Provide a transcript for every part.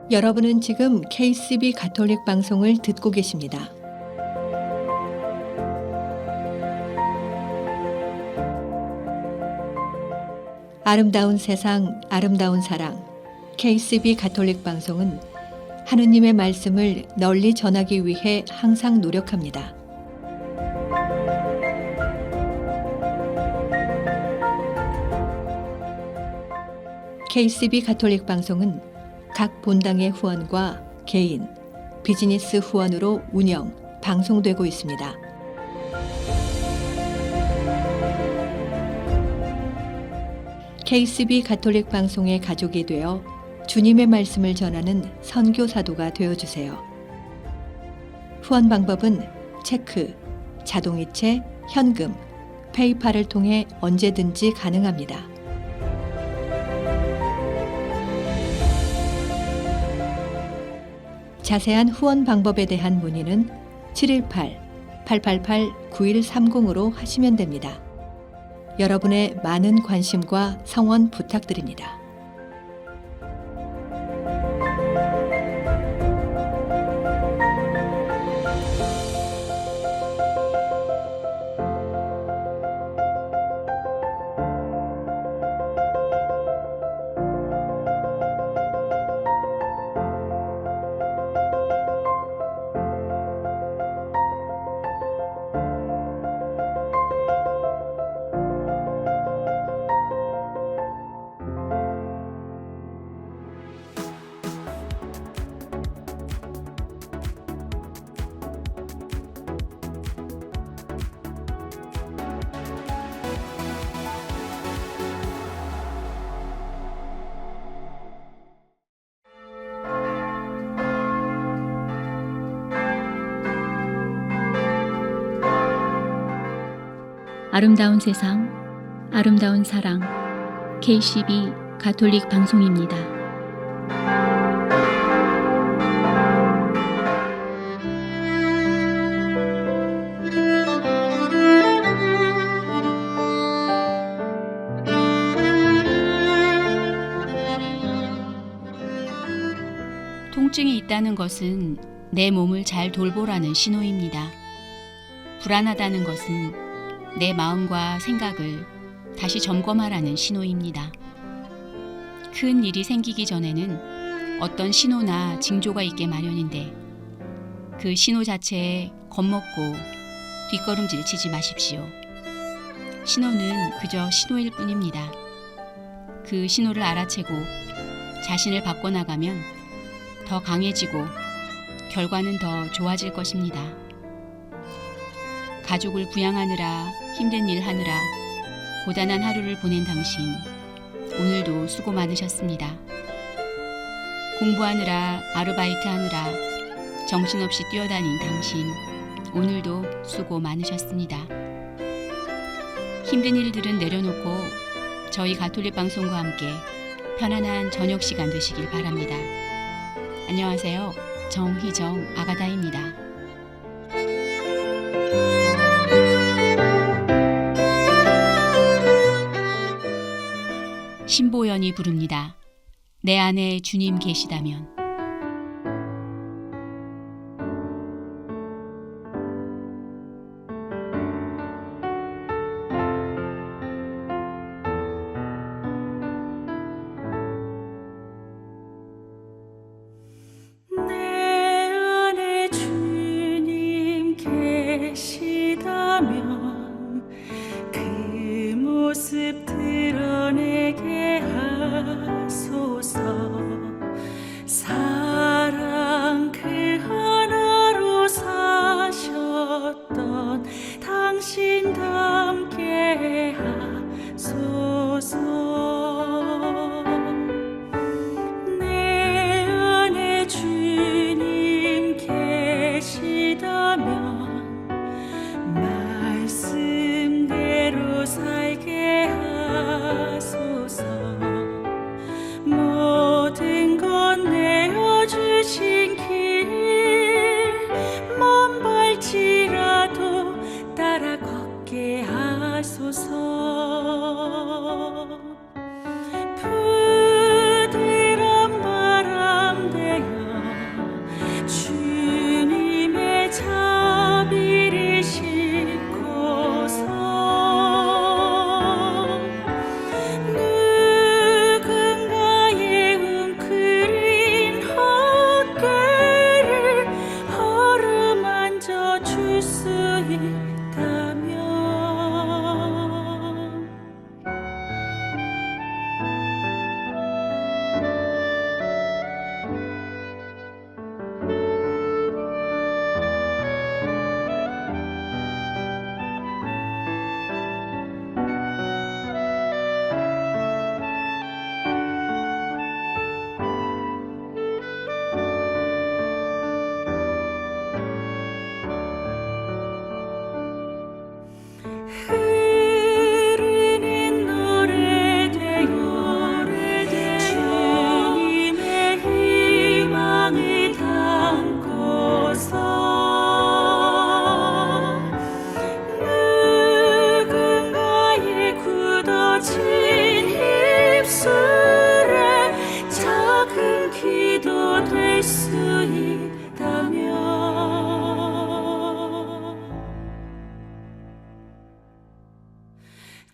여러분은 지금 KCB 가톨릭 방송을 듣고 계십니다. 아름다운 세상, 아름다운 사랑. KCB 가톨릭 방송은 하느님의 말씀을 널리 전하기 위해 항상 노력합니다. KCB 가톨릭 방송은 각 본당의 후원과 개인, 비즈니스 후원으로 운영, 방송되고 있습니다. KCB 가톨릭 방송의 가족이 되어 주님의 말씀을 전하는 선교사도가 되어주세요. 후원 방법은 체크, 자동이체, 현금, 페이팔을 통해 언제든지 가능합니다. 자세한 후원 방법에 대한 문의는 718-888-9130으로 하시면 됩니다. 여러분의 많은 관심과 성원 부탁드립니다. 아름다운 세상, 아름다운 사랑, KCB 가톨릭 방송입니다. 통증이 있다는 것은 내 몸을 잘 돌보라는 신호입니다. 불안하다는 것은 내 마음과 생각을 다시 점검하라는 신호입니다. 큰 일이 생기기 전에는 어떤 신호나 징조가 있게 마련인데 그 신호 자체에 겁먹고 뒷걸음질 치지 마십시오. 신호는 그저 신호일 뿐입니다. 그 신호를 알아채고 자신을 바꿔나가면 더 강해지고 결과는 더 좋아질 것입니다. 가족을 부양하느라 힘든 일 하느라 고단한 하루를 보낸 당신, 오늘도 수고 많으셨습니다. 공부하느라 아르바이트 하느라 정신없이 뛰어다닌 당신, 오늘도 수고 많으셨습니다. 힘든 일들은 내려놓고 저희 가톨릭 방송과 함께 편안한 저녁 시간 되시길 바랍니다. 안녕하세요. 정희정 아가다입니다. 신보연이 부릅니다. 내 안에 주님 계시다면. 내 안에 주님 계시다면 그 모습 드러내게 하소서. 사랑 그 하나로 사셨던 당신 닮게 하소서. 내 안에 주님 계시다면 말씀대로 살게 하소서. 모든 것 내어주신 길 먼 발치라도 따라 걷게 하소서. 부드러운 바람 되게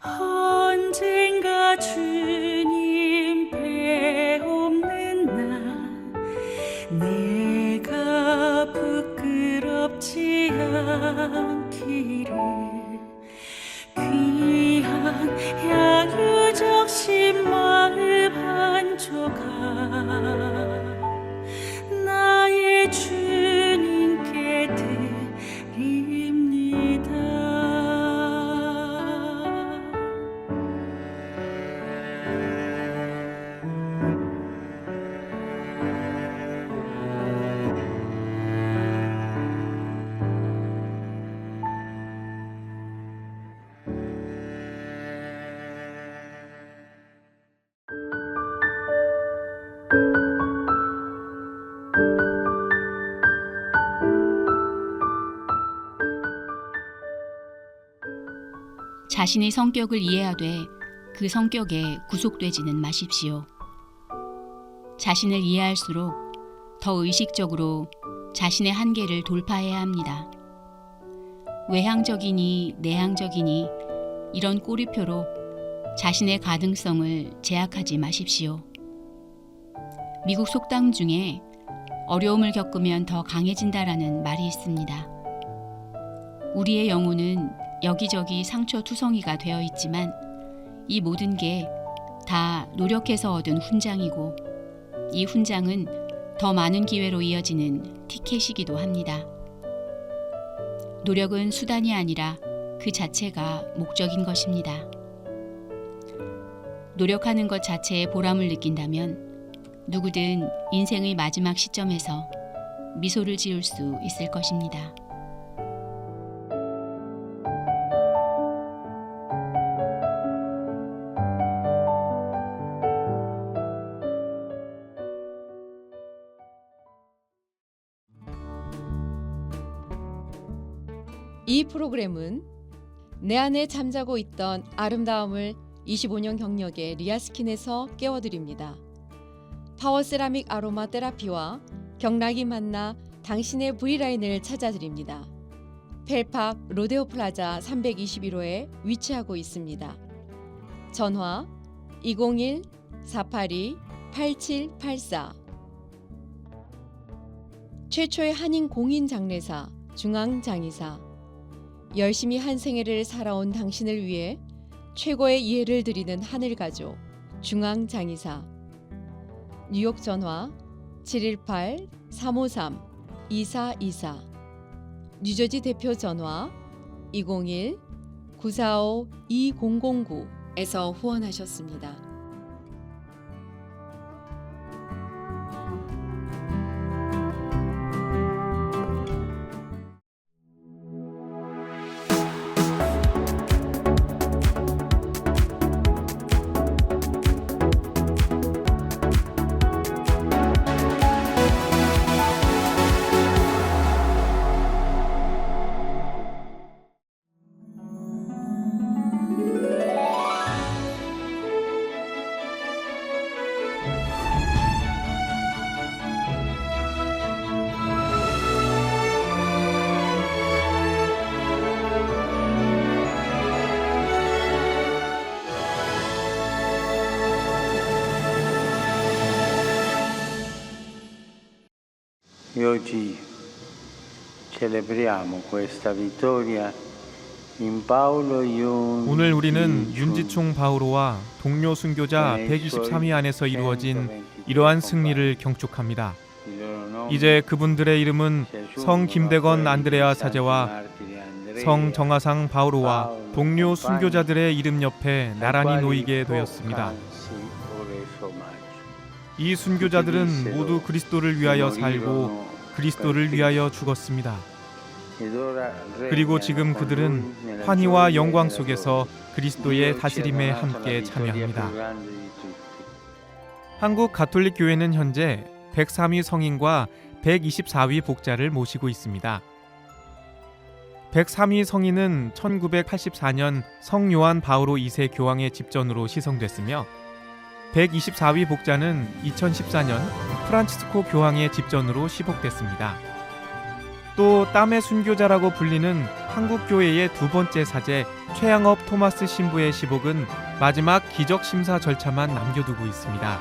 언젠가 주님 배옵는 날 내가 부끄럽지 않기를 귀한 양유적신 마음 한 조각 나의 주님께 드립니다. 자신의 성격을 이해하되 그 성격에 구속되지는 마십시오. 자신을 이해할수록 더 의식적으로 자신의 한계를 돌파해야 합니다. 외향적이니 내향적이니 이런 꼬리표로 자신의 가능성을 제약하지 마십시오. 미국 속담 중에 어려움을 겪으면 더 강해진다라는 말이 있습니다. 우리의 영혼은 여기저기 상처투성이가 되어 있지만 이 모든 게 다 노력해서 얻은 훈장이고 이 훈장은 더 많은 기회로 이어지는 티켓이기도 합니다. 노력은 수단이 아니라 그 자체가 목적인 것입니다. 노력하는 것 자체에 보람을 느낀다면 누구든 인생의 마지막 시점에서 미소를 지을 수 있을 것입니다. 이 프로그램은 내 안에 잠자고 있던 아름다움을 25년 경력의 리아스킨에서 깨워드립니다. 파워세라믹 아로마 테라피와 경락이 만나 당신의 V라인을 찾아드립니다. 펠팍 로데오 플라자 321호에 위치하고 있습니다. 전화 201-482-8784 최초의 한인 공인 장례사 중앙장의사 열심히 한 생애를 살아온 당신을 위해 최고의 이해를 드리는 하늘가족 중앙장의사 뉴욕 전화 718-353-2424 뉴저지 대표 전화 201-945-2009에서 후원하셨습니다. Oggi celebriamo questa vittoria in Paolo Yun. 오늘 우리는 윤지총 바오로와 동료 순교자 123위 안에서 이루어진 이러한 승리를 경축합니다. 이제 그분들의 이름은 성 김대건 안드레아 사제와 성 정하상 바오로와 동료 순교자들의 이름 옆에 나란히 놓이게 되었습니다. 이 순교자들은 모두 그리스도를 위하여 살고 그리스도를 위하여 죽었습니다. 그리고 지금 그들은 환희와 영광 속에서 그리스도의 다스림에 함께 참여합니다. 한국 가톨릭 교회는 현재 103위 성인과 124위 복자를 모시고 있습니다. 103위 성인은 1984년 성 요한 바오로 2세 교황의 집전으로 시성됐으며 124위 복자는 2014년 프란치스코 교황의 집전으로 시복됐습니다. 또 땀의 순교자라고 불리는 한국교회의 두 번째 사제 최양업 토마스 신부의 시복은 마지막 기적 심사 절차만 남겨두고 있습니다.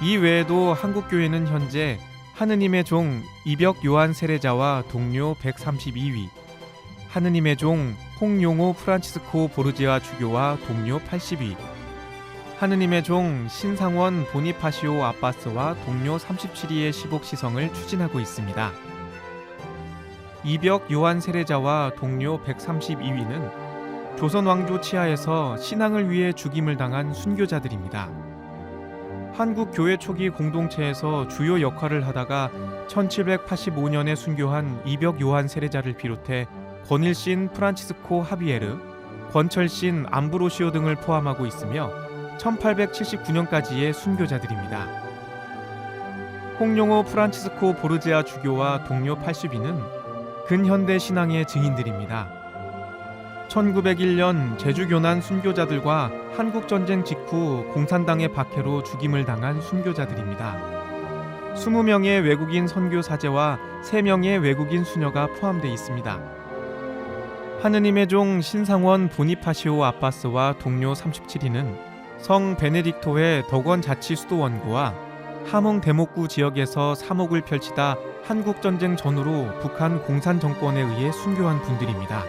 이 외에도 한국교회는 현재 하느님의 종 이벽 요한 세례자와 동료 132위, 하느님의 종 홍용호 프란치스코 보르지아 주교와 동료 80위, 하느님의 종 신상원 보니파시오 아빠스와 동료 37위의 시복 시성을 추진하고 있습니다. 이벽 요한 세례자와 동료 132위는 조선 왕조 치하에서 신앙을 위해 죽임을 당한 순교자들입니다. 한국 교회 초기 공동체에서 주요 역할을 하다가 1785년에 순교한 이벽 요한 세례자를 비롯해 권일신 프란치스코 하비에르, 권철신 암브로시오 등을 포함하고 있으며 1879년까지의 순교자들입니다. 홍용호 프란치스코 보르지아 주교와 동료 80위는 근현대 신앙의 증인들입니다. 1901년 제주교난 순교자들과 한국전쟁 직후 공산당의 박해로 죽임을 당한 순교자들입니다. 20명의 외국인 선교 사제와 3명의 외국인 수녀가 포함되어 있습니다. 하느님의 종 신상원 보니파시오 아빠스와 동료 37위는 성 베네딕토회 덕원 자치 수도원구와 함흥 대목구 지역에서 사목을 펼치다 한국전쟁 전후로 북한 공산정권에 의해 순교한 분들입니다.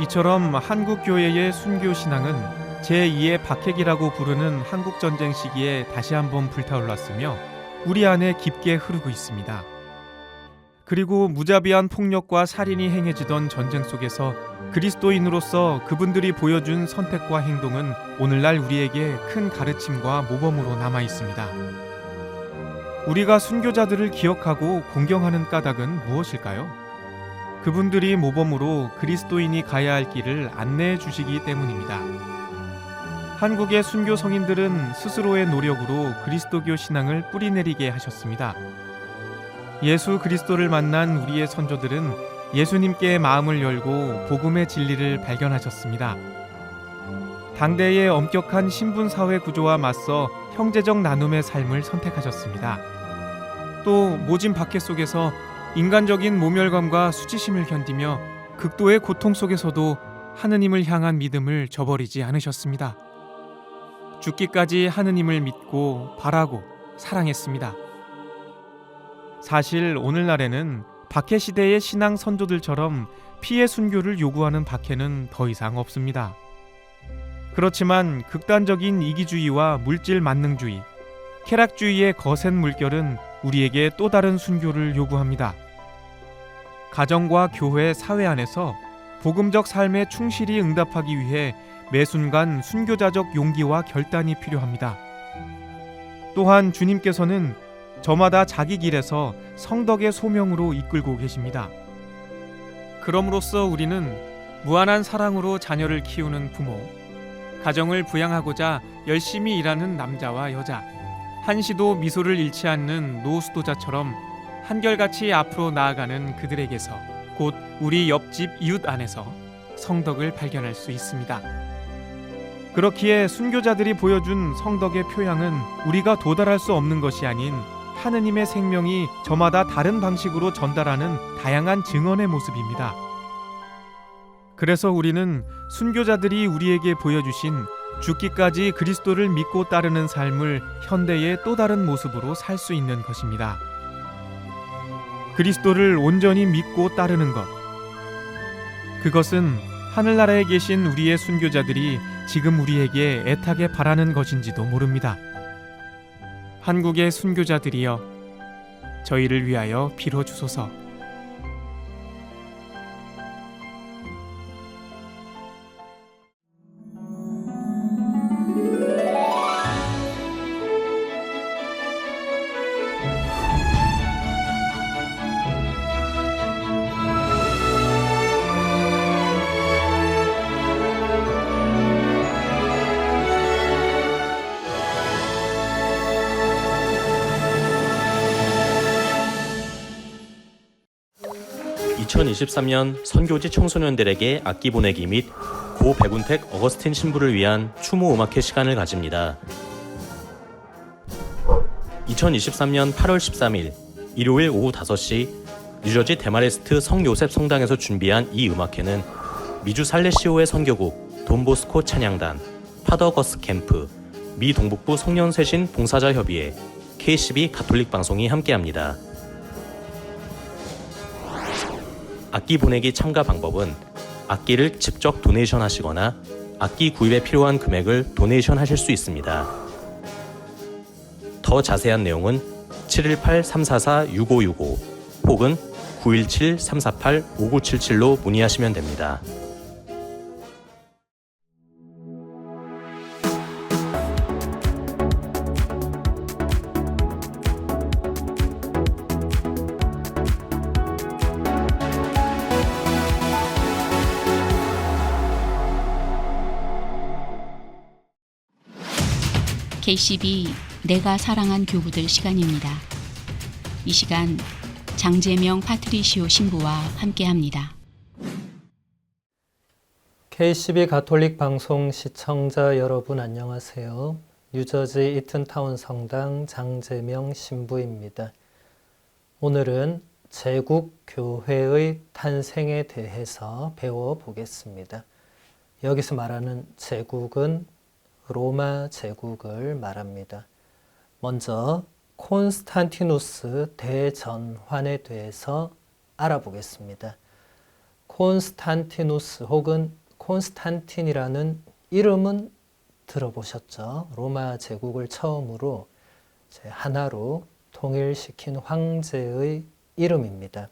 이처럼 한국교회의 순교신앙은 제2의 박해기라고 부르는 한국전쟁 시기에 다시 한번 불타올랐으며 우리 안에 깊게 흐르고 있습니다. 그리고 무자비한 폭력과 살인이 행해지던 전쟁 속에서 그리스도인으로서 그분들이 보여준 선택과 행동은 오늘날 우리에게 큰 가르침과 모범으로 남아 있습니다. 우리가 순교자들을 기억하고 공경하는 까닭은 무엇일까요? 그분들이 모범으로 그리스도인이 가야 할 길을 안내해 주시기 때문입니다. 한국의 순교 성인들은 스스로의 노력으로 그리스도교 신앙을 뿌리내리게 하셨습니다. 예수 그리스도를 만난 우리의 선조들은 예수님께 마음을 열고 복음의 진리를 발견하셨습니다. 당대의 엄격한 신분사회 구조와 맞서 형제적 나눔의 삶을 선택하셨습니다. 또 모진 박해 속에서 인간적인 모멸감과 수치심을 견디며 극도의 고통 속에서도 하느님을 향한 믿음을 저버리지 않으셨습니다. 죽기까지 하느님을 믿고 바라고 사랑했습니다. 사실 오늘날에는 박해 시대의 신앙 선조들처럼 피해 순교를 요구하는 박해는 더 이상 없습니다. 그렇지만 극단적인 이기주의와 물질 만능주의, 쾌락주의의 거센 물결은 우리에게 또 다른 순교를 요구합니다. 가정과 교회, 사회 안에서 복음적 삶에 충실히 응답하기 위해 매 순간 순교자적 용기와 결단이 필요합니다. 또한 주님께서는 저마다 자기 길에서 성덕의 소명으로 이끌고 계십니다. 그럼으로써 우리는 무한한 사랑으로 자녀를 키우는 부모, 가정을 부양하고자 열심히 일하는 남자와 여자, 한시도 미소를 잃지 않는 노수도자처럼 한결같이 앞으로 나아가는 그들에게서 곧 우리 옆집 이웃 안에서 성덕을 발견할 수 있습니다. 그렇기에 순교자들이 보여준 성덕의 표양은 우리가 도달할 수 없는 것이 아닌 하느님의 생명이 저마다 다른 방식으로 전달하는 다양한 증언의 모습입니다. 그래서 우리는 순교자들이 우리에게 보여주신 죽기까지 그리스도를 믿고 따르는 삶을 현대의 또 다른 모습으로 살 수 있는 것입니다. 그리스도를 온전히 믿고 따르는 것. 그것은 하늘나라에 계신 우리의 순교자들이 지금 우리에게 애타게 바라는 것인지도 모릅니다. 한국의 순교자들이여, 저희를 위하여 빌어주소서. (2023년) 선교지 청소년들에게 악기 보내기 및 고 백운택 어거스틴 신부를 위한 추모 음악회 시간을 가집니다. 2023년 8월 13일 일요일 오후 5시 뉴저지 데마레스트 성요셉 성당에서 준비한 이 음악회는 미주 살레시오의 선교국 돈보스코 찬양단, 파더 거스 캠프, 미 동북부 송년세신 봉사자 협의회, KCB 가톨릭 방송이 함께합니다. 악기 보내기 참가 방법은 악기를 직접 도네이션 하시거나 악기 구입에 필요한 금액을 도네이션 하실 수 있습니다. 더 자세한 내용은 718-344-6565 혹은 917-348-5977로 문의하시면 됩니다. KCB 내가 사랑한 교부들 시간입니다. 이 시간 장재명 파트리시오 신부와 함께합니다. KCB 가톨릭 방송 시청자 여러분 안녕하세요. 뉴저지 이튼타운 성당 장재명 신부입니다. 오늘은 제국 교회의 탄생에 대해서 배워보겠습니다. 여기서 말하는 제국은 로마 제국을 말합니다. 먼저 콘스탄티누스 대전환에 대해서 알아보겠습니다. 콘스탄티누스 혹은 콘스탄틴이라는 이름은 들어보셨죠? 로마 제국을 처음으로 하나로 통일시킨 황제의 이름입니다.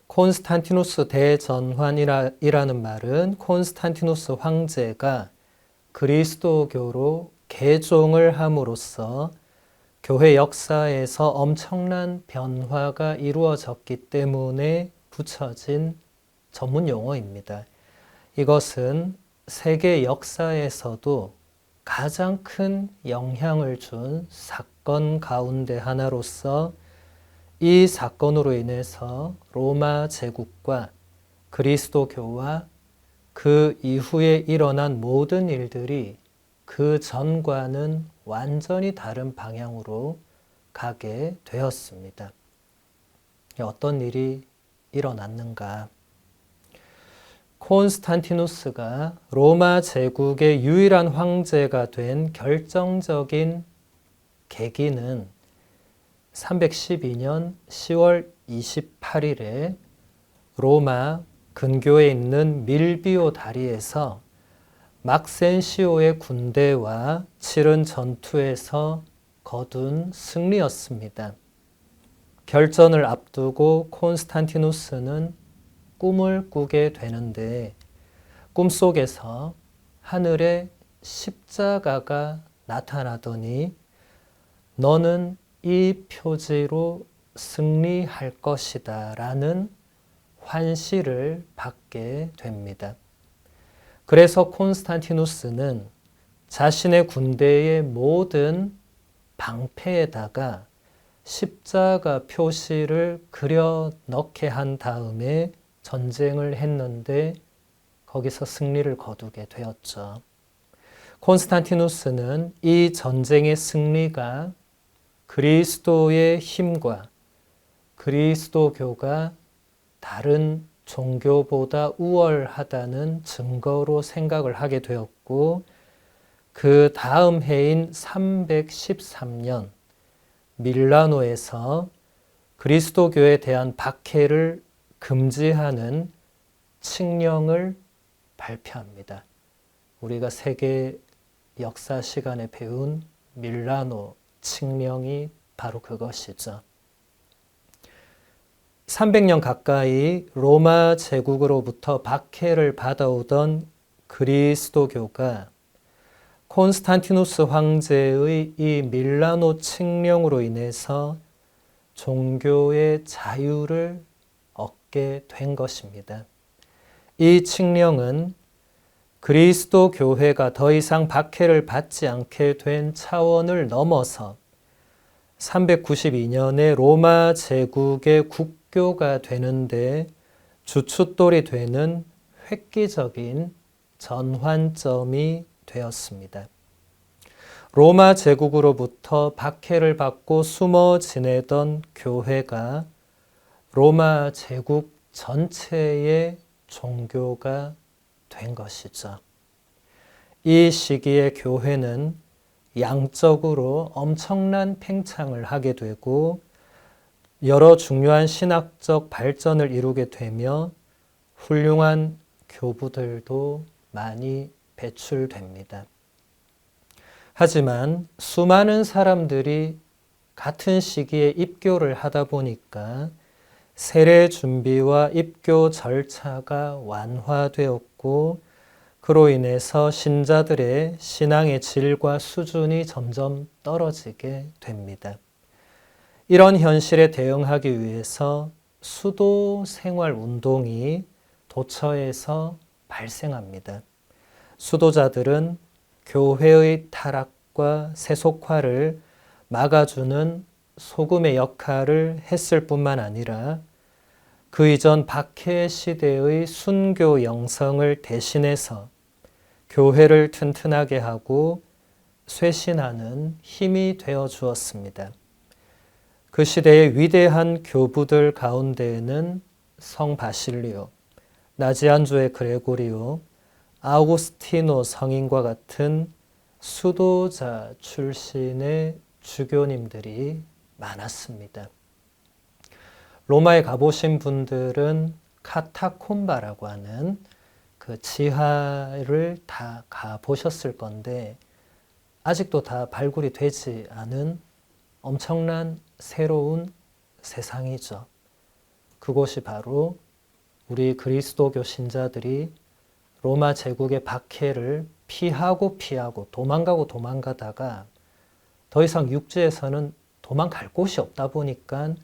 콘스탄티누스 대전환이라는 말은 콘스탄티누스 황제가 그리스도교로 개종을 함으로써 교회 역사에서 엄청난 변화가 이루어졌기 때문에 붙여진 전문 용어입니다. 이것은 세계 역사에서도 가장 큰 영향을 준 사건 가운데 하나로서 이 사건으로 인해서 로마 제국과 그리스도교와 그 이후에 일어난 모든 일들이 그 전과는 완전히 다른 방향으로 가게 되었습니다. 어떤 일이 일어났는가? 콘스탄티누스가 로마 제국의 유일한 황제가 된 결정적인 계기는 312년 10월 28일에 로마 근교에 있는 밀비오 다리에서 막센시오의 군대와 치른 전투에서 거둔 승리였습니다. 결전을 앞두고 콘스탄티누스는 꿈을 꾸게 되는데 꿈속에서 하늘에 십자가가 나타나더니 너는 이 표지로 승리할 것이다 라는 환시를 받게 됩니다. 그래서 콘스탄티누스는 자신의 군대의 모든 방패에다가 십자가 표시를 그려 넣게 한 다음에 전쟁을 했는데 거기서 승리를 거두게 되었죠. 콘스탄티누스는 이 전쟁의 승리가 그리스도의 힘과 그리스도교가 다른 종교보다 우월하다는 증거로 생각을 하게 되었고 그 다음 해인 313년 밀라노에서 그리스도교에 대한 박해를 금지하는 칙령을 발표합니다. 우리가 세계 역사 시간에 배운 밀라노 칙령이 바로 그것이죠. 300년 가까이 로마 제국으로부터 박해를 받아오던 그리스도교가 콘스탄티누스 황제의 이 밀라노 칙령으로 인해서 종교의 자유를 얻게 된 것입니다. 이 칙령은 그리스도 교회가 더 이상 박해를 받지 않게 된 차원을 넘어서 392년에 로마 제국의 국교가 되는데 주춧돌이 되는 획기적인 전환점이 되었습니다. 로마 제국으로부터 박해를 받고 숨어 지내던 교회가 로마 제국 전체의 종교가 된 것이죠. 이 시기에 교회는 양적으로 엄청난 팽창을 하게 되고 여러 중요한 신학적 발전을 이루게 되며 훌륭한 교부들도 많이 배출됩니다. 하지만 수많은 사람들이 같은 시기에 입교를 하다 보니까 세례 준비와 입교 절차가 완화되었고 그로 인해서 신자들의 신앙의 질과 수준이 점점 떨어지게 됩니다. 이런 현실에 대응하기 위해서 수도 생활 운동이 도처에서 발생합니다. 수도자들은 교회의 타락과 세속화를 막아주는 소금의 역할을 했을 뿐만 아니라 그 이전 박해 시대의 순교 영성을 대신해서 교회를 튼튼하게 하고 쇄신하는 힘이 되어 주었습니다. 그 시대의 위대한 교부들 가운데에는 성 바실리오, 나지안조의 그레고리오, 아우구스티노 성인과 같은 수도자 출신의 주교님들이 많았습니다. 로마에 가보신 분들은 카타콤바라고 하는 그 지하를 다 가보셨을 건데 아직도 다 발굴이 되지 않은 엄청난 새로운 세상이죠. 그곳이 바로 우리 그리스도교 신자들이 로마 제국의 박해를 피하고 도망가다가 더 이상 육지에서는 도망갈 곳이 없다 보니까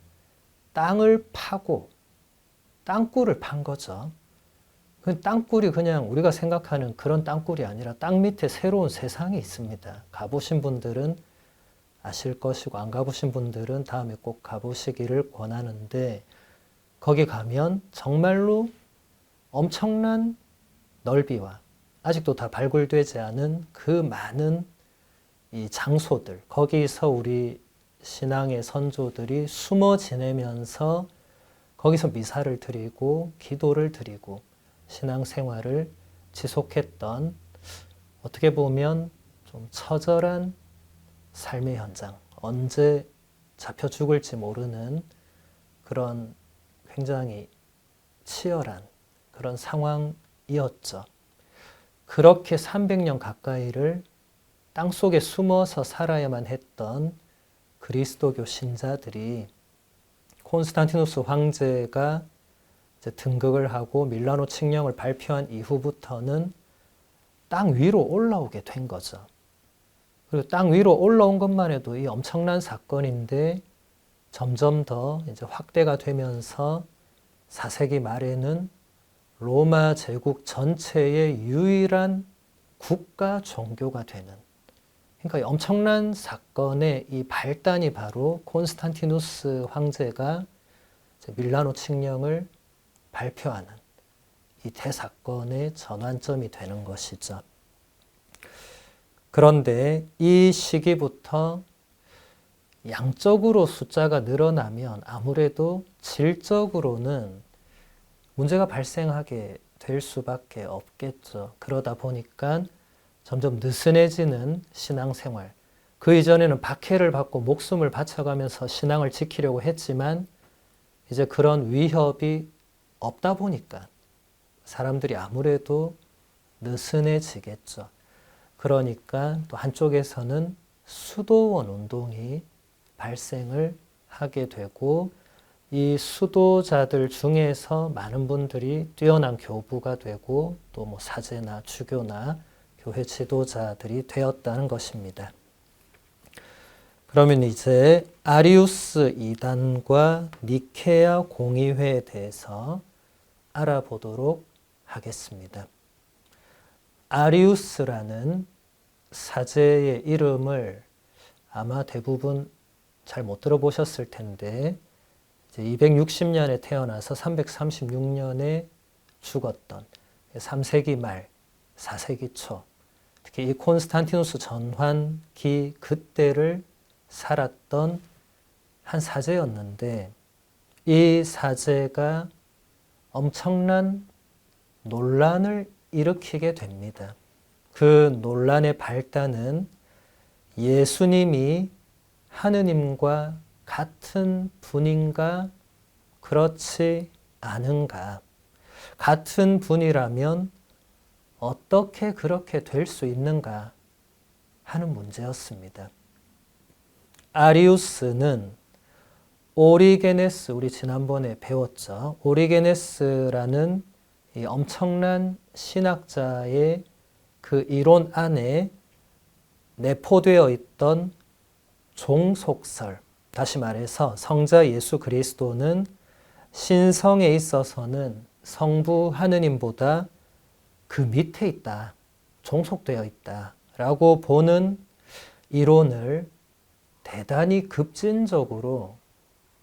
땅을 파고 땅굴을 판 거죠. 그 땅굴이 그냥 우리가 생각하는 그런 땅굴이 아니라 땅 밑에 새로운 세상이 있습니다. 가보신 분들은 아실 것이고 안 가보신 분들은 다음에 꼭 가보시기를 권하는데 거기 가면 정말로 엄청난 넓이와 아직도 다 발굴되지 않은 그 많은 이 장소들, 거기서 우리 신앙의 선조들이 숨어 지내면서 거기서 미사를 드리고 기도를 드리고 신앙생활을 지속했던 어떻게 보면 좀 처절한 삶의 현장, 언제 잡혀 죽을지 모르는 그런 굉장히 치열한 그런 상황이었죠. 그렇게 300년 가까이를 땅속에 숨어서 살아야만 했던 그리스도교 신자들이 콘스탄티누스 황제가 이제 등극을 하고 밀라노 칙령을 발표한 이후부터는 땅 위로 올라오게 된 거죠. 그리고 땅 위로 올라온 것만 해도 이 엄청난 사건인데 점점 더 이제 확대가 되면서 4세기 말에는 로마 제국 전체의 유일한 국가 종교가 되는, 그러니까 엄청난 사건의 이 발단이 바로 콘스탄티누스 황제가 밀라노 칙령을 발표하는 이 대사건의 전환점이 되는 것이죠. 그런데 이 시기부터 양적으로 숫자가 늘어나면 아무래도 질적으로는 문제가 발생하게 될 수밖에 없겠죠. 그러다 보니까 점점 느슨해지는 신앙생활. 그 이전에는 박해를 받고 목숨을 바쳐가면서 신앙을 지키려고 했지만 이제 그런 위협이 없다 보니까 사람들이 아무래도 느슨해지겠죠. 그러니까 또 한쪽에서는 수도원 운동이 발생을 하게 되고 이 수도자들 중에서 많은 분들이 뛰어난 교부가 되고 또 뭐 사제나 주교나 교회 지도자들이 되었다는 것입니다. 그러면 이제 아리우스 이단과 니케아 공의회에 대해서 알아보도록 하겠습니다. 아리우스라는 사제의 이름을 아마 대부분 잘 못 들어보셨을 텐데 260년에 태어나서 336년에 죽었던 3세기 말, 4세기 초, 특히 이 콘스탄티누스 전환기 그때를 살았던 한 사제였는데 이 사제가 엄청난 논란을 일으키게 됩니다. 그 논란의 발단은 예수님이 하느님과 같은 분인가 그렇지 않은가, 같은 분이라면 어떻게 그렇게 될 수 있는가 하는 문제였습니다. 아리우스는 오리게네스, 우리 지난번에 배웠죠. 오리게네스라는 이 엄청난 신학자의 그 이론 안에 내포되어 있던 종속설, 다시 말해서 성자 예수 그리스도는 신성에 있어서는 성부 하느님보다 그 밑에 있다, 종속되어 있다 라고 보는 이론을 대단히 급진적으로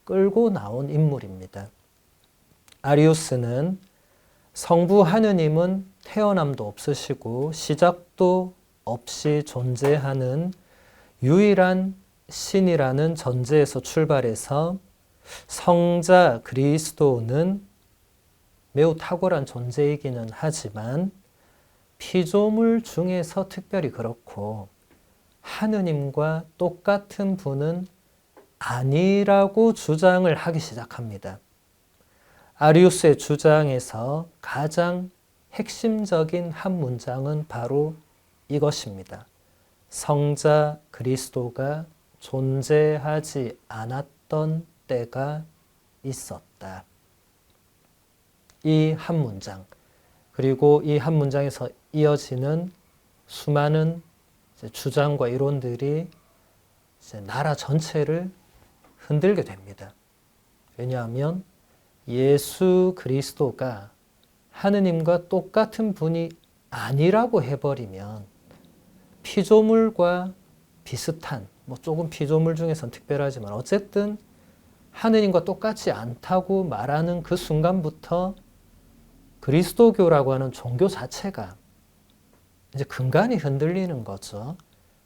끌고 나온 인물입니다. 아리우스는 성부 하느님은 태어남도 없으시고 시작도 없이 존재하는 유일한 신이라는 전제에서 출발해서 성자 그리스도는 매우 탁월한 존재이기는 하지만 피조물 중에서 특별히 그렇고 하느님과 똑같은 분은 아니라고 주장을 하기 시작합니다. 아리우스의 주장에서 가장 핵심적인 한 문장은 바로 이것입니다. 성자 그리스도가 존재하지 않았던 때가 있었다. 이 한 문장, 그리고 이 한 문장에서 이어지는 수많은 주장과 이론들이 나라 전체를 흔들게 됩니다. 왜냐하면 예수 그리스도가 하느님과 똑같은 분이 아니라고 해버리면 피조물과 비슷한, 조금 피조물 중에서는 특별하지만 어쨌든 하느님과 똑같지 않다고 말하는 그 순간부터 그리스도교라고 하는 종교 자체가 이제 근간이 흔들리는 거죠.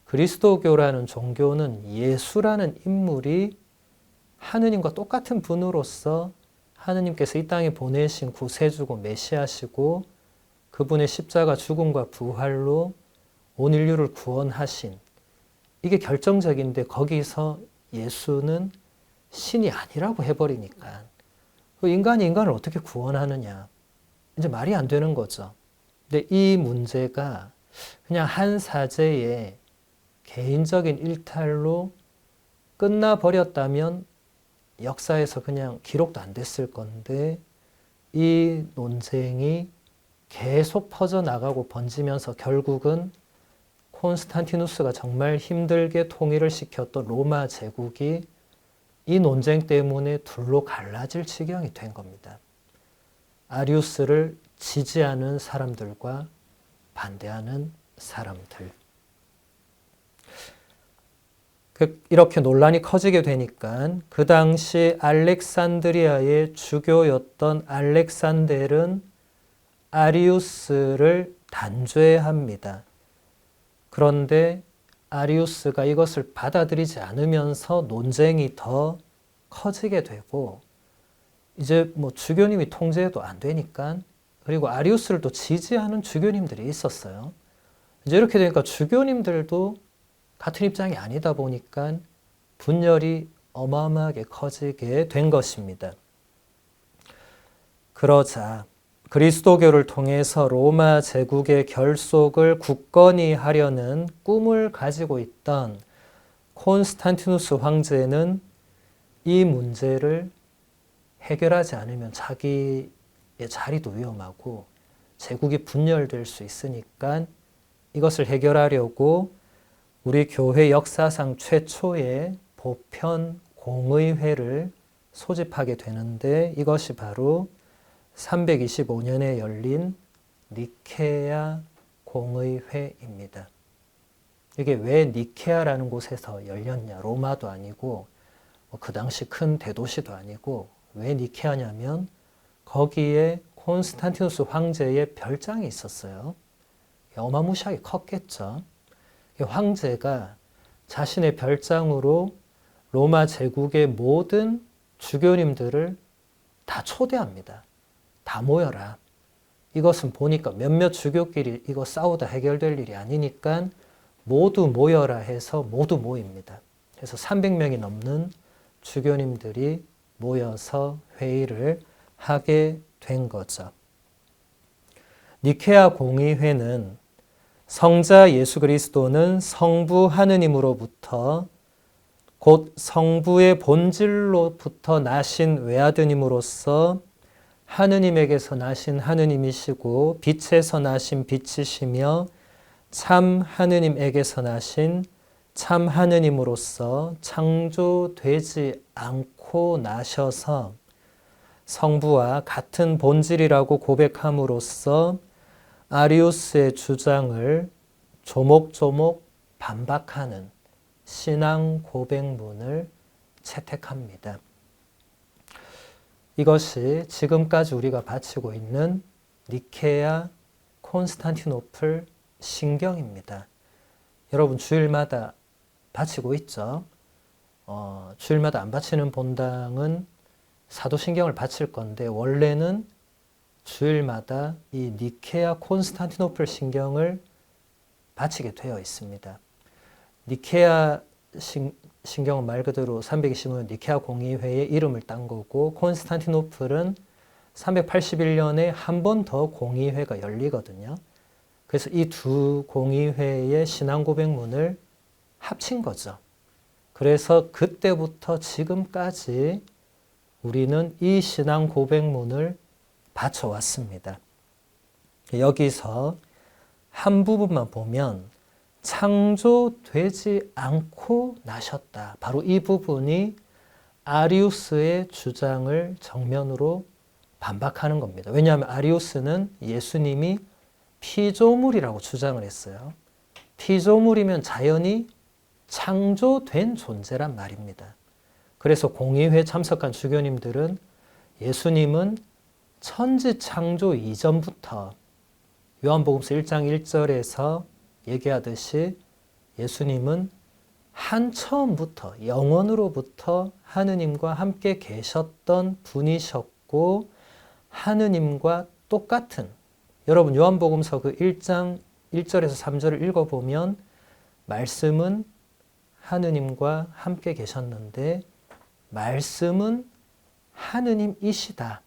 그리스도교라는 종교는 예수라는 인물이 하느님과 똑같은 분으로서 하느님께서 이 땅에 보내신 구세주고 메시아시고 그분의 십자가 죽음과 부활로 온 인류를 구원하신, 이게 결정적인데 거기서 예수는 신이 아니라고 해버리니까 인간이 인간을 어떻게 구원하느냐, 이제 말이 안 되는 거죠. 근데 이 문제가 그냥 한 사제의 개인적인 일탈로 끝나버렸다면 역사에서 그냥 기록도 안 됐을 건데, 이 논쟁이 계속 퍼져나가고 번지면서 결국은 콘스탄티누스가 정말 힘들게 통일을 시켰던 로마 제국이 이 논쟁 때문에 둘로 갈라질 지경이 된 겁니다. 아리우스를 지지하는 사람들과 반대하는 사람들. 이렇게 논란이 커지게 되니까 그 당시 알렉산드리아의 주교였던 알렉산델은 아리우스를 단죄합니다. 그런데 아리우스가 이것을 받아들이지 않으면서 논쟁이 더 커지게 되고, 이제 주교님이 통제도 안 되니까, 그리고 아리우스를 또 지지하는 주교님들이 있었어요. 이제 이렇게 되니까 주교님들도 같은 입장이 아니다 보니까 분열이 어마어마하게 커지게 된 것입니다. 그러자 그리스도교를 통해서 로마 제국의 결속을 굳건히 하려는 꿈을 가지고 있던 콘스탄티누스 황제는 이 문제를 해결하지 않으면 자기의 자리도 위험하고 제국이 분열될 수 있으니까 이것을 해결하려고 우리 교회 역사상 최초의 보편 공의회를 소집하게 되는데, 이것이 바로 325년에 열린 니케아 공의회입니다. 이게 왜 니케아라는 곳에서 열렸냐? 로마도 아니고 그 당시 큰 대도시도 아니고 왜 니케아냐면 거기에 콘스탄티누스 황제의 별장이 있었어요. 어마무시하게 컸겠죠. 황제가 자신의 별장으로 로마 제국의 모든 주교님들을 다 초대합니다. 다 모여라. 이것은 보니까 몇몇 주교끼리 이거 싸우다 해결될 일이 아니니까 모두 모여라 해서 모두 모입니다. 그래서 300명이 넘는 주교님들이 모여서 회의를 하게 된 거죠. 니케아 공의회는 성자 예수 그리스도는 성부 하느님으로부터 곧 성부의 본질로부터 나신 외아드님으로서 하느님에게서 나신 하느님이시고 빛에서 나신 빛이시며 참 하느님에게서 나신 참 하느님으로서 창조되지 않고 나셔서 성부와 같은 본질이라고 고백함으로써 아리우스의 주장을 조목조목 반박하는 신앙 고백문을 채택합니다. 이것이 지금까지 우리가 바치고 있는 니케아 콘스탄티노플 신경입니다. 여러분 주일마다 바치고 있죠? 주일마다 안 바치는 본당은 사도신경을 바칠 건데 원래는 주일마다 이 니케아 콘스탄티노플 신경을 바치게 되어 있습니다. 니케아 신경은 말 그대로 325년 니케아 공의회의 이름을 딴 거고 콘스탄티노플은 381년에 한 번 더 공의회가 열리거든요. 그래서 이 두 공의회의 신앙 고백문을 합친 거죠. 그래서 그때부터 지금까지 우리는 이 신앙 고백문을 바쳐왔습니다. 여기서 한 부분만 보면 창조되지 않고 나셨다. 바로 이 부분이 아리우스의 주장을 정면으로 반박하는 겁니다. 왜냐하면 아리우스는 예수님이 피조물이라고 주장을 했어요. 피조물이면 자연히 창조된 존재란 말입니다. 그래서 공의회 참석한 주교님들은 예수님은 천지 창조 이전부터 요한복음서 1장 1절에서 얘기하듯이 예수님은 한처음부터 영원으로부터 하느님과 함께 계셨던 분이셨고 하느님과 똑같은 여러분 요한복음서 그 1장 1절에서 3절을 읽어보면 말씀은 하느님과 함께 계셨는데 말씀은 하느님이시다.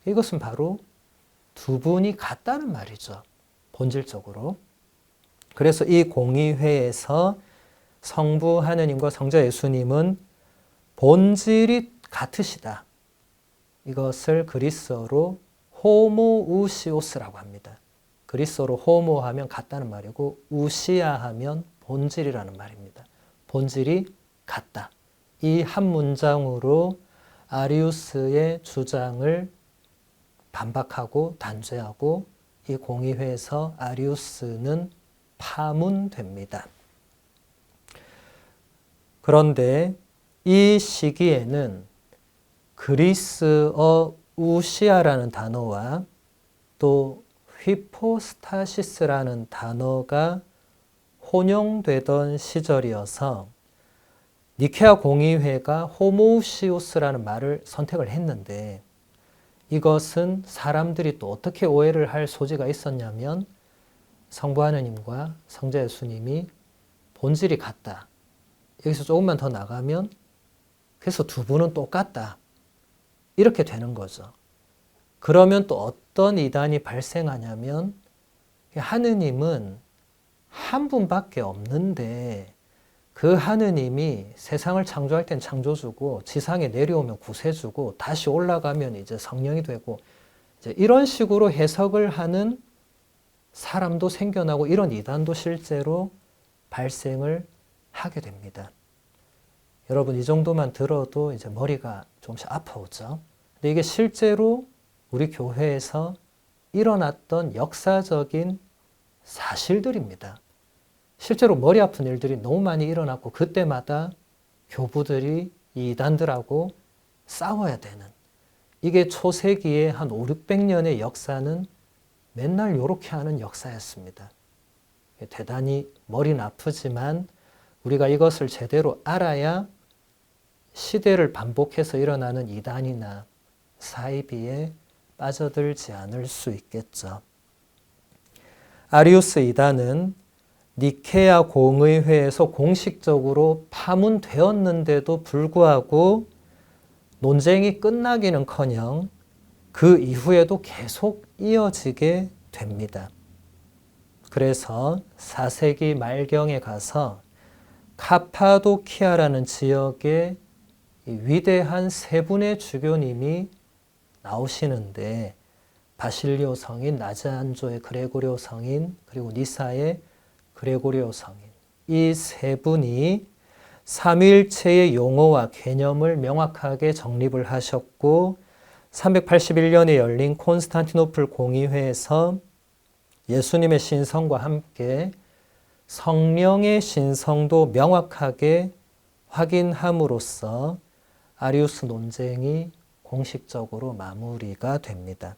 이것은 바로 두 분이 같다는 말이죠. 본질적으로. 그래서 이 공의회에서 성부 하느님과 성자 예수님은 본질이 같으시다. 이것을 그리스어로 호모우시오스라고 합니다. 그리스어로 호모 하면 같다는 말이고 우시아 하면 본질이라는 말입니다. 본질이 같다. 이 한 문장으로 아리우스의 주장을 반박하고 단죄하고 이 공의회에서 아리우스는 파문됩니다. 그런데 이 시기에는 그리스어 우시아라는 단어와 또 휘포스타시스라는 단어가 혼용되던 시절이어서 니케아 공의회가 호모우시우스라는 말을 선택을 했는데 이것은 사람들이 또 어떻게 오해를 할 소지가 있었냐면 성부 하느님과 성자 예수님이 본질이 같다. 여기서 조금만 더 나가면 그래서 두 분은 똑같다. 이렇게 되는 거죠. 그러면 또 어떤 이단이 발생하냐면 하느님은 한 분밖에 없는데 그 하느님이 세상을 창조할 땐 창조주고 지상에 내려오면 구세주고 다시 올라가면 이제 성령이 되고 이제 이런 식으로 해석을 하는 사람도 생겨나고 이런 이단도 실제로 발생을 하게 됩니다. 여러분 이 정도만 들어도 이제 머리가 조금씩 아파오죠. 근데 이게 실제로 우리 교회에서 일어났던 역사적인 사실들입니다. 실제로 머리 아픈 일들이 너무 많이 일어났고 그때마다 교부들이 이 이단들하고 싸워야 되는 이게 초세기의 한 5, 600년의 역사는 맨날 이렇게 하는 역사였습니다. 대단히 머리는 아프지만 우리가 이것을 제대로 알아야 시대를 반복해서 일어나는 이단이나 사이비에 빠져들지 않을 수 있겠죠. 아리우스 이단은 니케아 공의회에서 공식적으로 파문되었는데도 불구하고 논쟁이 끝나기는커녕 그 이후에도 계속 이어지게 됩니다. 그래서 4세기 말경에 가서 카파도키아라는 지역에 위대한 세 분의 주교님이 나오시는데 바실리오 성인, 나자안조의 그레고리오 성인, 그리고 니사의 그레고리오 성인, 이 세 분이 삼위일체의 용어와 개념을 명확하게 정립을 하셨고 381년에 열린 콘스탄티노플 공의회에서 예수님의 신성과 함께 성령의 신성도 명확하게 확인함으로써 아리우스 논쟁이 공식적으로 마무리가 됩니다.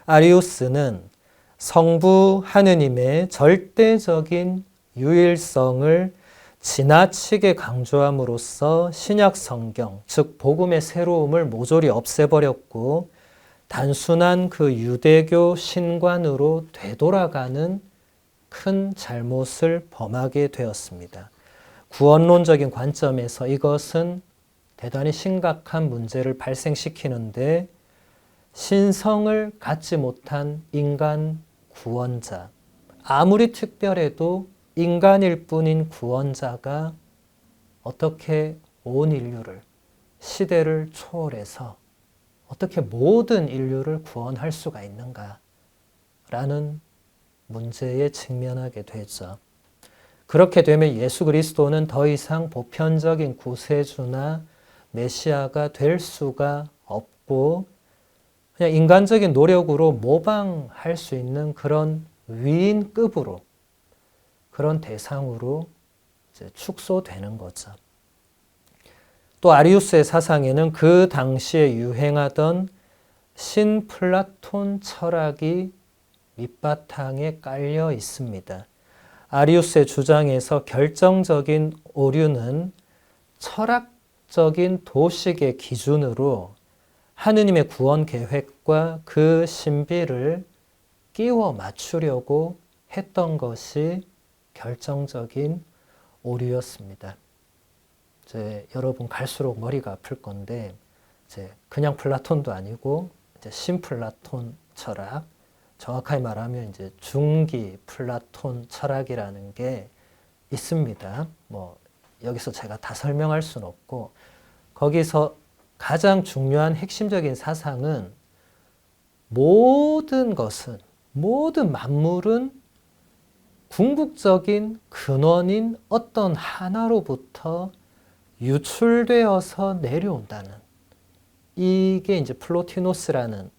아리우스는 성부 하느님의 절대적인 유일성을 지나치게 강조함으로써 신약 성경, 즉 복음의 새로움을 모조리 없애버렸고 단순한 그 유대교 신관으로 되돌아가는 큰 잘못을 범하게 되었습니다. 구원론적인 관점에서 이것은 대단히 심각한 문제를 발생시키는데 신성을 갖지 못한 인간 구원자, 아무리 특별해도 인간일 뿐인 구원자가 어떻게 온 인류를, 시대를 초월해서 어떻게 모든 인류를 구원할 수가 있는가 라는 문제에 직면하게 되죠. 그렇게 되면 예수 그리스도는 더 이상 보편적인 구세주나 메시아가 될 수가 없고 그냥 인간적인 노력으로 모방할 수 있는 그런 위인급으로, 그런 대상으로 이제 축소되는 거죠. 또 아리우스의 사상에는 그 당시에 유행하던 신플라톤 철학이 밑바탕에 깔려 있습니다. 아리우스의 주장에서 결정적인 오류는 철학적인 도식의 기준으로 하느님의 구원 계획과 그 신비를 끼워 맞추려고 했던 것이 결정적인 오류였습니다. 이제 여러분 갈수록 머리가 아플 건데 이제 그냥 플라톤도 아니고 이제 신플라톤 철학, 정확하게 말하면 이제 중기 플라톤 철학이라는 게 있습니다. 뭐 여기서 제가 다 설명할 수는 없고 거기서 가장 중요한 핵심적인 사상은 모든 것은, 모든 만물은 궁극적인 근원인 어떤 하나로부터 유출되어서 내려온다는, 이게 이제 플로티노스라는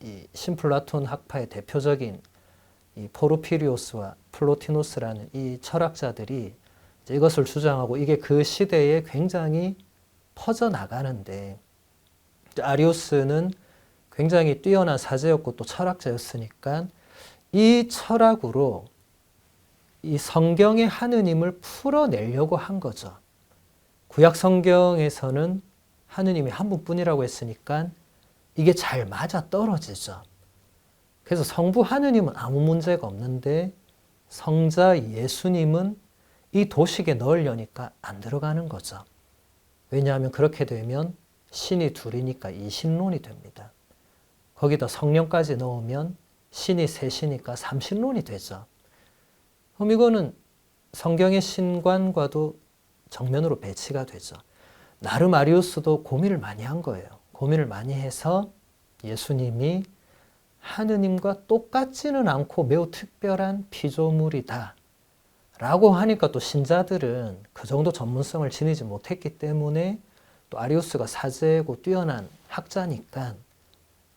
이 신플라톤 학파의 대표적인 이 포르피리오스와 플로티노스라는 이 철학자들이 이제 이것을 주장하고 이게 그 시대에 굉장히 퍼져나가는데 아리우스는 굉장히 뛰어난 사제였고 또 철학자였으니까 이 철학으로 이 성경의 하느님을 풀어내려고 한 거죠. 구약 성경에서는 하느님이 한 분뿐이라고 했으니까 이게 잘 맞아 떨어지죠. 그래서 성부 하느님은 아무 문제가 없는데 성자 예수님은 이 도식에 넣으려니까 안 들어가는 거죠. 왜냐하면 그렇게 되면 신이 둘이니까 이신론이 됩니다. 거기다 성령까지 넣으면 신이 셋이니까 삼신론이 되죠. 그럼 이거는 성경의 신관과도 정면으로 배치가 되죠. 나름 아리우스도 고민을 많이 한 거예요. 고민을 많이 해서 예수님이 하느님과 똑같지는 않고 매우 특별한 피조물이다 라고 하니까 또 신자들은 그 정도 전문성을 지니지 못했기 때문에 또 아리우스가 사제고 뛰어난 학자니까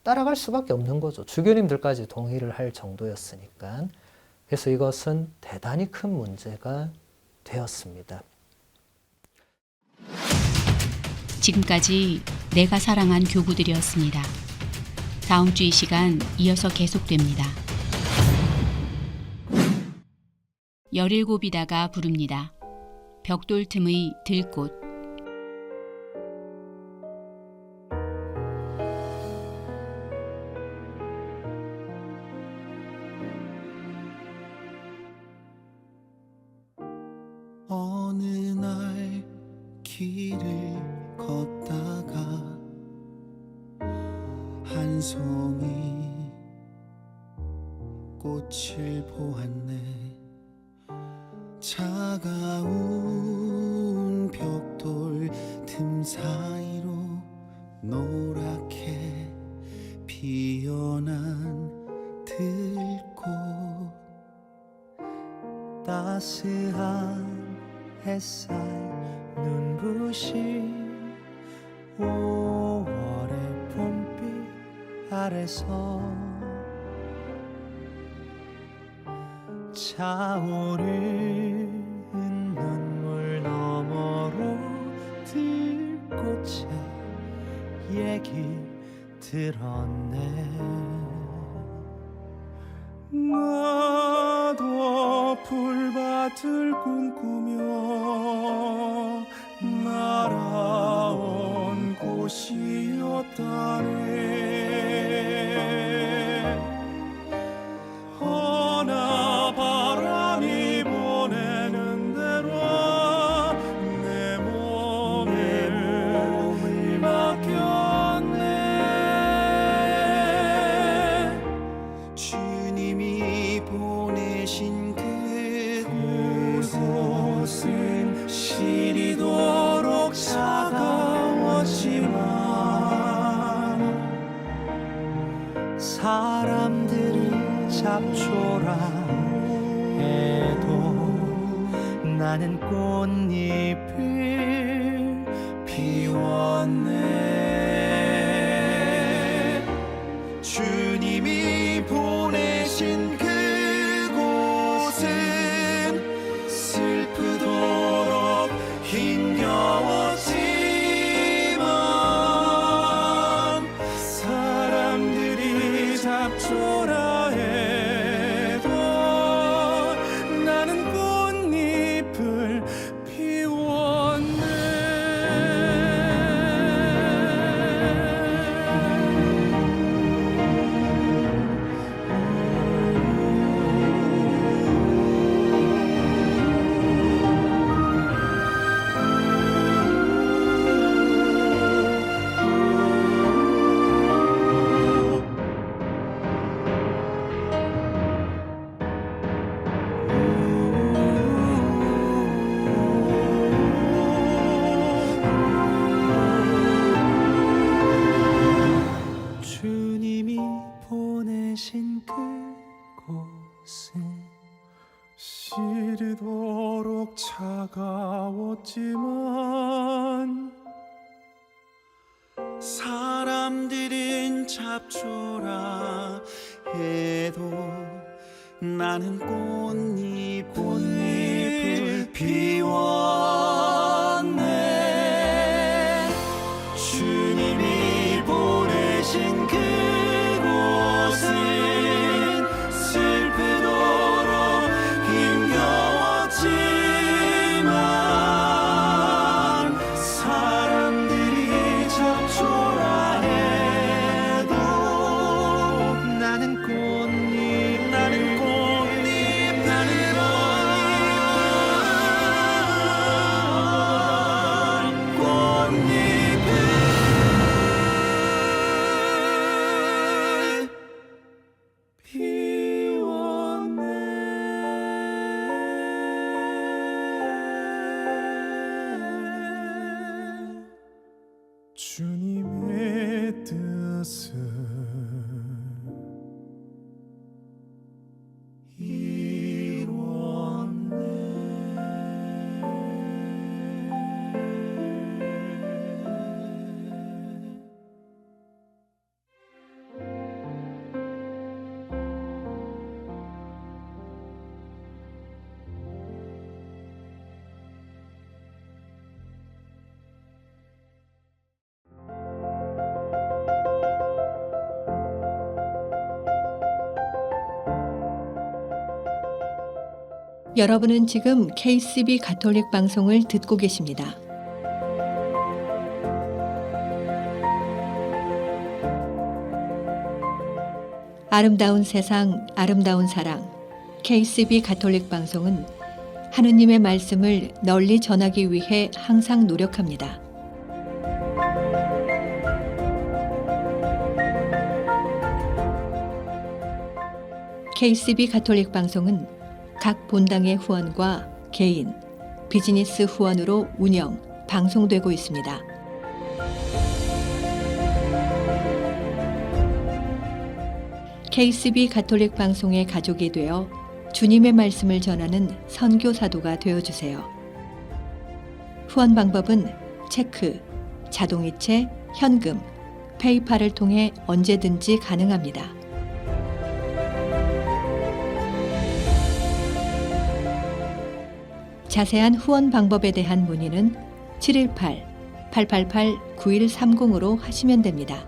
따라갈 수밖에 없는 거죠. 주교님들까지 동의를 할 정도였으니까. 그래서 이것은 대단히 큰 문제가 되었습니다. 지금까지 내가 사랑한 교구들이었습니다. 다음 주 이 시간 이어서 계속됩니다. 17이다가 부릅니다. 벽돌 틈의 들꽃. 송이 꽃을 보았네. 차가운 벽돌 틈 사이로 노랗게 피어난 들꽃. 따스한 햇살 눈부신 5월의 봄빛 아래서 차오르는 눈물 너머로 들꽃의 얘기 들었네. 나도 풀밭을 꿈꾸며 날아온 곳이었다네. 허나 바람이 보내는 대로 내 몸을 맡겼네. 주님이 보내신 그곳은 시리도록 차가웠지만 사람들이 잡초라 해도 나는 꽃잎을 피웠네. 주님이 보내신 그곳은 슬프도록 힘겨웠지만 사람들이 잡초라 해도 나는 꽃잎을 피웠네. 주님이 보내신 그곳은 시리도록 차가웠지만 사람들은 잡초라 해도 나는 꽃잎을 피웠네. 주님이 보내신 그곳은 슬프도록 힘겨웠지만 사람들이 잡초라 해도 나는 꽃잎, 나는 꽃잎, 나는 꽃잎을 피웠네. 주님의 뜻은 이루었네. 여러분은 지금 KCB 가톨릭 방송을 듣고 계십니다. 아름다운 세상, 아름다운 사랑. KCB 가톨릭 방송은 하느님의 말씀을 널리 전하기 위해 항상 노력합니다. KCB 가톨릭 방송은 각 본당의 후원과 개인, 비즈니스 후원으로 운영, 방송되고 있습니다. KCB 가톨릭 방송의 가족이 되어 주님의 말씀을 전하는 선교사도가 되어주세요. 후원 방법은 체크, 자동이체, 현금, 페이팔을 통해 언제든지 가능합니다. 자세한 후원 방법에 대한 문의는 718-888-9130으로 하시면 됩니다.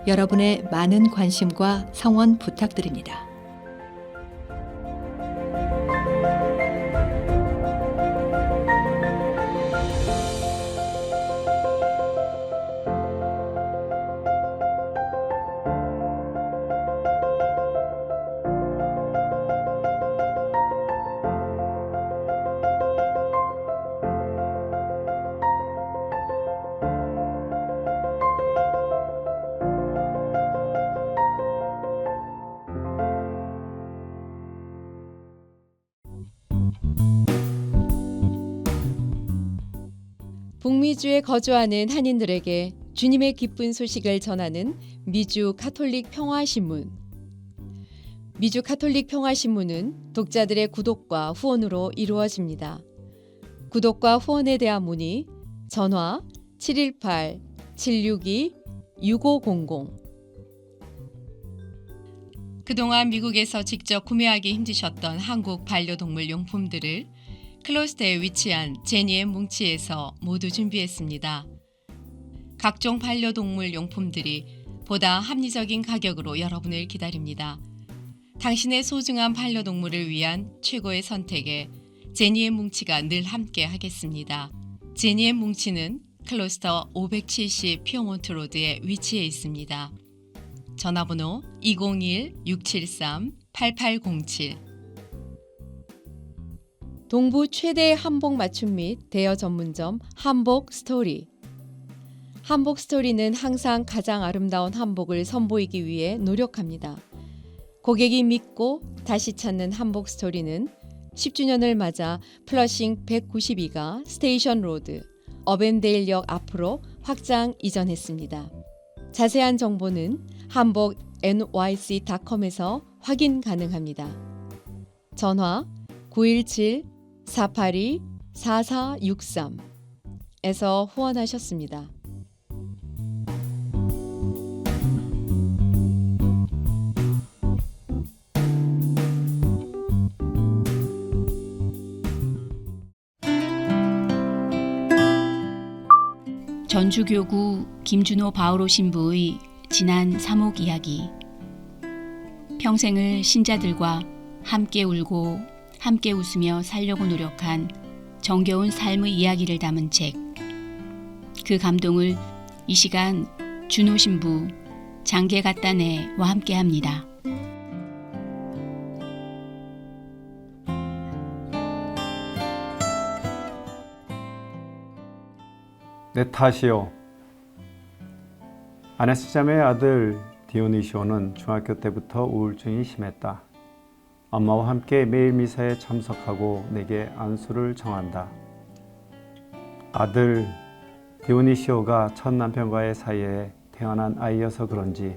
여러분의 많은 관심과 성원 부탁드립니다. 북미주에 거주하는 한인들에게 주님의 기쁜 소식을 전하는 미주 가톨릭 평화신문. 미주 가톨릭 평화신문은 독자들의 구독과 후원으로 이루어집니다. 구독과 후원에 대한 문의 전화 718-762-6500. 그동안 미국에서 직접 구매하기 힘드셨던 한국 반려동물 용품들을 클로스터에 위치한 제니의 뭉치에서 모두 준비했습니다. 각종 반려동물 용품들이 보다 합리적인 가격으로 여러분을 기다립니다. 당신의 소중한 반려동물을 위한 최고의 선택에 제니의 뭉치가 늘 함께 하겠습니다. 제니의 뭉치는 클로스터 570 피어몬트 로드에 위치해 있습니다. 전화번호 201-673-8807. 동부 최대의 한복 맞춤 및 대여 전문점 한복 스토리. 한복 스토리는 항상 가장 아름다운 한복을 선보이기 위해 노력합니다. 고객이 믿고 다시 찾는 한복 스토리는 10주년을 맞아 플러싱 192가 스테이션 로드, 어벤데일역 앞으로 확장 이전했습니다. 자세한 정보는 한복 nyc.com에서 확인 가능합니다. 전화 917-482-4463에서 후원하셨습니다. 전주교구 김준호 바오로 신부의 지난 사목 이야기. 평생을 신자들과 함께 울고 함께 웃으며 살려고 노력한 정겨운 삶의 이야기를 담은 책. 그 감동을 이 시간 준호 신부, 장계 갖다네와 함께합니다. 내 탓이요. 아네스자매의 아들 디오니시오는 중학교 때부터 우울증이 심했다. 엄마와 함께 매일 미사에 참석하고 내게 안수를 정한다. 아들 디오니시오가 첫 남편과의 사이에 태어난 아이여서 그런지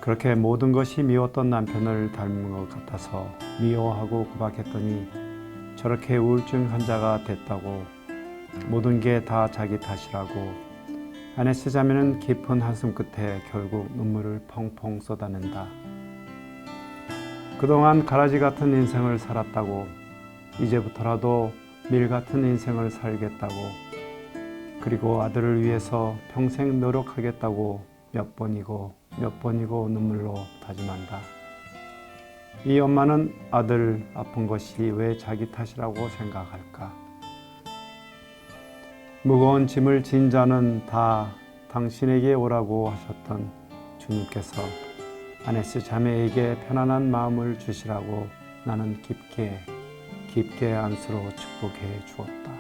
그렇게 모든 것이 미웠던 남편을 닮은 것 같아서 미워하고 구박했더니 저렇게 우울증 환자가 됐다고, 모든 게 다 자기 탓이라고 아네스 자매는 깊은 한숨 끝에 결국 눈물을 펑펑 쏟아낸다. 그동안 가라지 같은 인생을 살았다고, 이제부터라도 밀 같은 인생을 살겠다고, 그리고 아들을 위해서 평생 노력하겠다고 몇 번이고 눈물로 다짐한다. 이 엄마는 아들 아픈 것이 왜 자기 탓이라고 생각할까? 무거운 짐을 진 자는 다 당신에게 오라고 하셨던 주님께서 아네스 자매에게 편안한 마음을 주시라고 나는 깊게 안수로 축복해 주었다.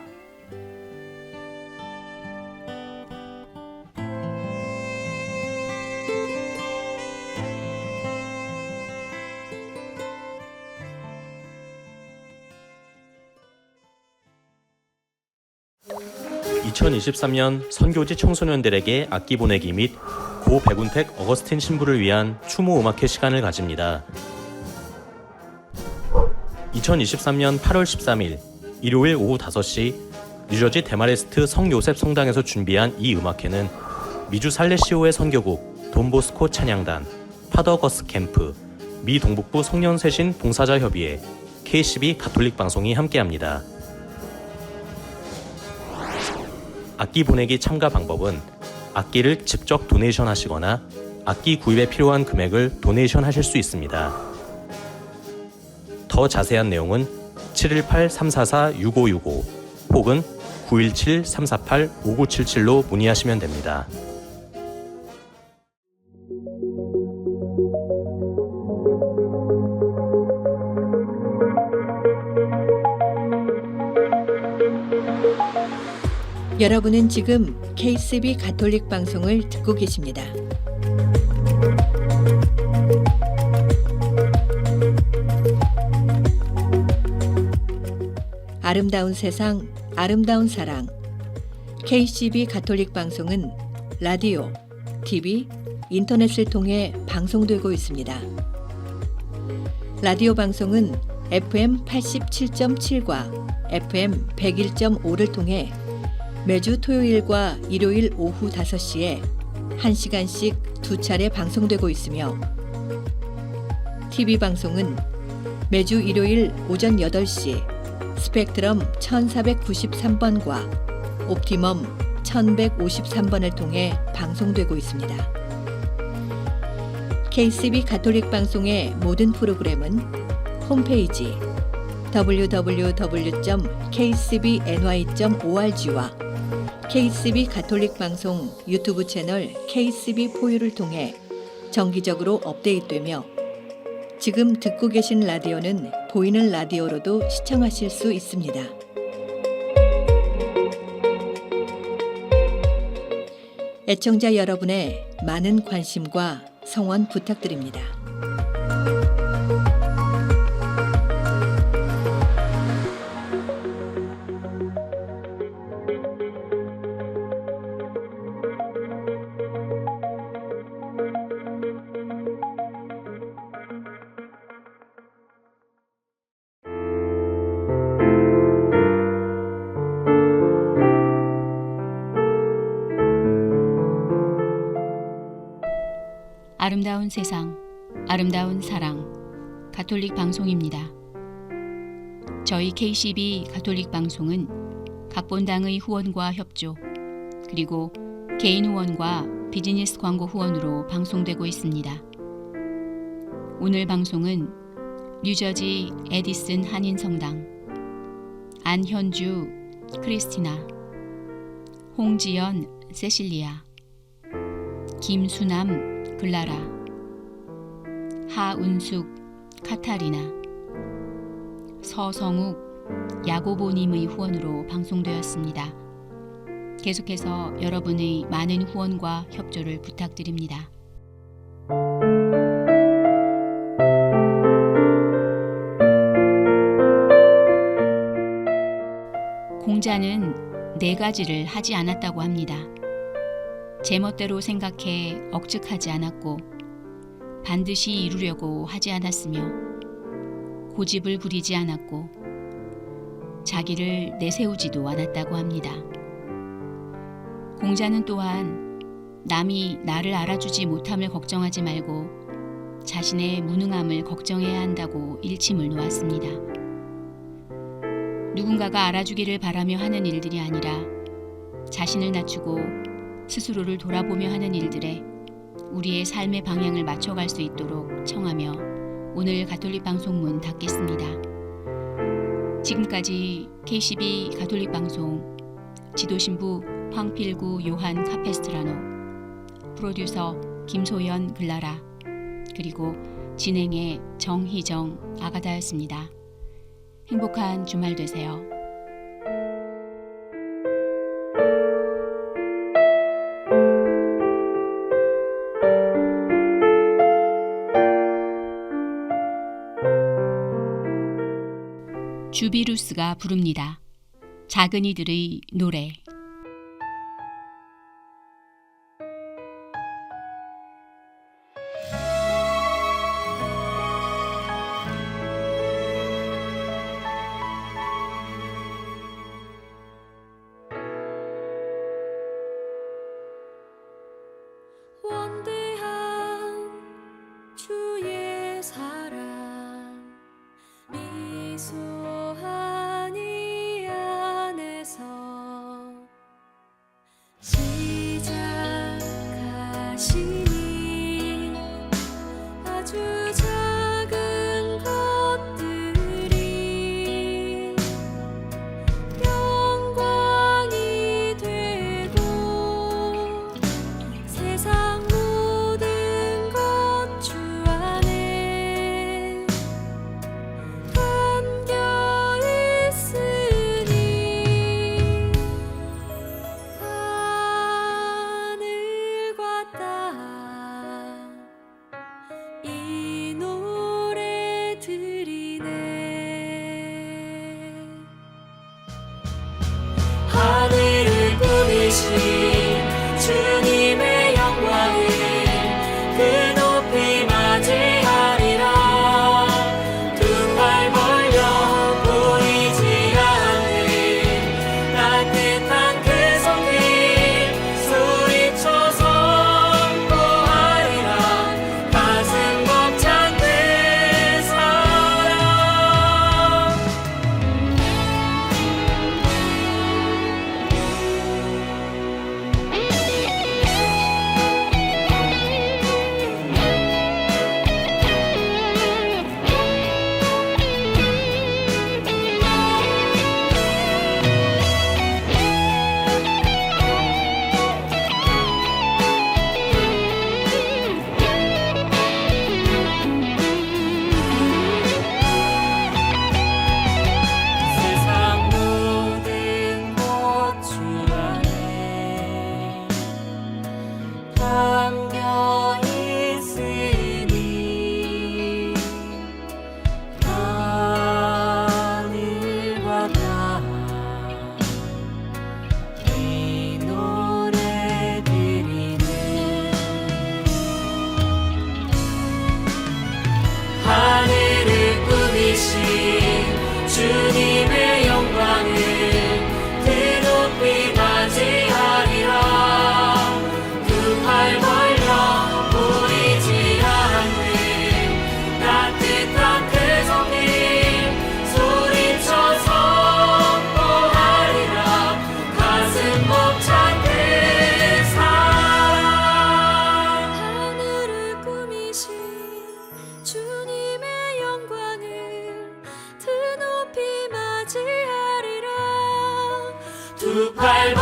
2023년 선교지 청소년들에게 악기 보내기 및 고 백운택 어거스틴 신부를 위한 추모 음악회 시간을 가집니다. 2023년 8월 13일 일요일 오후 5시 뉴저지 데마레스트 성요셉 성당에서 준비한 이 음악회는 미주 살레시오의 선교국 돈보스코 찬양단, 파더 거스 캠프, 미 동북부 송년세신 봉사자 협의회, KCB 가톨릭 방송이 함께합니다. 악기 보내기 참가 방법은 악기를 직접 도네이션 하시거나 악기 구입에 필요한 금액을 도네이션 하실 수 있습니다. 더 자세한 내용은 718-344-6565 혹은 917-348-5977로 문의하시면 됩니다. 여러분은 지금 KCB 가톨릭 방송을 듣고 계십니다. 아름다운 세상, 아름다운 사랑. KCB 가톨릭 방송은 라디오, TV, 인터넷을 통해 방송되고 있습니다. 라디오 방송은 FM 87.7과 FM 101.5를 통해 매주 토요일과 일요일 오후 5시에 1시간씩 2차례 방송되고 있으며 TV 방송은 매주 일요일 오전 8시 스펙트럼 1493번과 옵티멈 1153번을 통해 방송되고 있습니다. KCB 가톨릭 방송의 모든 프로그램은 홈페이지 www.kcbny.org와 KCB 가톨릭 방송 유튜브 채널 KCB4U를 통해 정기적으로 업데이트되며 지금 듣고 계신 라디오는 보이는 라디오로도 시청하실 수 있습니다. 애청자 여러분의 많은 관심과 성원 부탁드립니다. 아름다운 세상, 아름다운 사랑, 가톨릭 방송입니다. 저희 KCB 가톨릭 방송은 각 본당의 후원과 협조, 그리고 개인 후원과 비즈니스 광고 후원으로 방송되고 있습니다. 오늘 방송은 뉴저지 에디슨 한인성당, 안현주 크리스티나, 홍지연 세실리아, 김수남 글라라, 하운숙 카타리나, 서성욱 야고보님의 후원으로 방송되었습니다. 계속해서 여러분의 많은 후원과 협조를 부탁드립니다. 공자는 4가지를 하지 않았다고 합니다. 제멋대로 생각해 억측하지 않았고 반드시 이루려고 하지 않았으며 고집을 부리지 않았고 자기를 내세우지도 않았다고 합니다. 공자는 또한 남이 나를 알아주지 못함을 걱정하지 말고 자신의 무능함을 걱정해야 한다고 일침을 놓았습니다. 누군가가 알아주기를 바라며 하는 일들이 아니라 자신을 낮추고 스스로를 돌아보며 하는 일들에 우리의 삶의 방향을 맞춰갈 수 있도록 청하며 오늘 가톨릭 방송 문 닫겠습니다. 지금까지 KCB 가톨릭 방송 지도신부 황필구 요한 카페스트라노, 프로듀서 김소연 글라라, 그리고 진행의 정희정 아가다였습니다. 행복한 주말 되세요. 주비루스가 부릅니다. 작은 이들의 노래. 두 팔